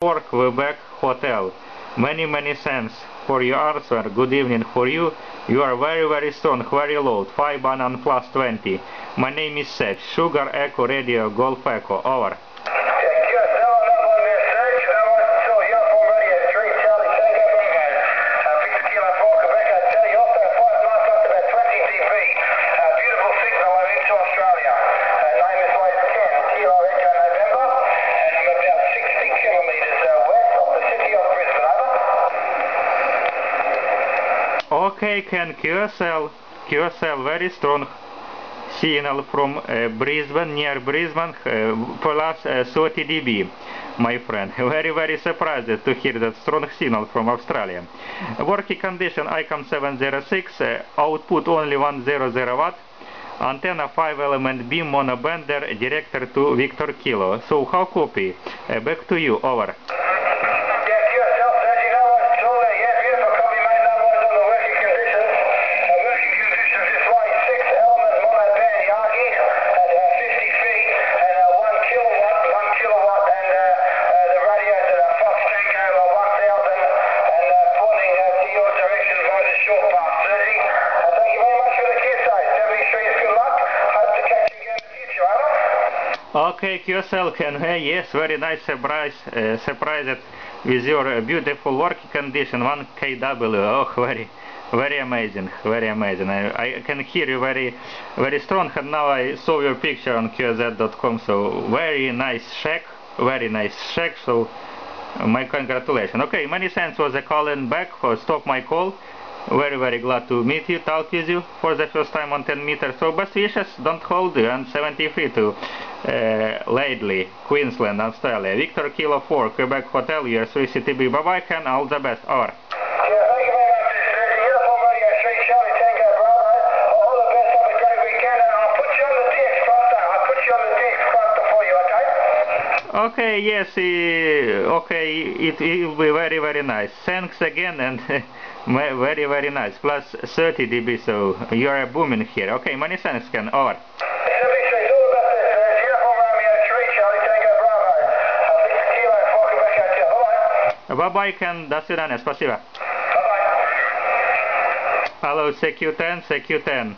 for Quebec Hotel. Many thanks for your answer. Good evening for you. You are very strong, very low. 5 banan plus 20. My name is Seth. Sugar Echo Radio Golf Echo. Over. Okay, Ken, QSL very strong signal from Brisbane, near Brisbane, plus 30 dB, my friend. Very surprised to hear that strong signal from Australia. Working condition ICOM 706, output only 100 watt, antenna 5 element beam monobender, director to Victor Kilo. So how copy? Back to you, over. Okay, QSL can, yes, very nice surprised with your beautiful working condition, 1 kW. Oh, very amazing, I can hear you very strong, and now I saw your picture on QZ.com, so very nice shack, so my congratulations. Okay, many thanks for the calling back, for stop my call. Very glad to meet you, talk with you for the first time on 10 meters. So best wishes, don't hold you, and 73 to Laidley, Queensland, Australia. Victor Kilo 4, Quebec Hotel, US 3 CTB. Bye bye, Ken, all the best. Over. Okay, yes, okay, it will be very nice. Thanks again, and very nice. Plus 30 dB, so you are booming here. Okay, many thanks, Ken. Over. Bye-bye, Ken. До свидания. Спасибо. Hello, CQ10.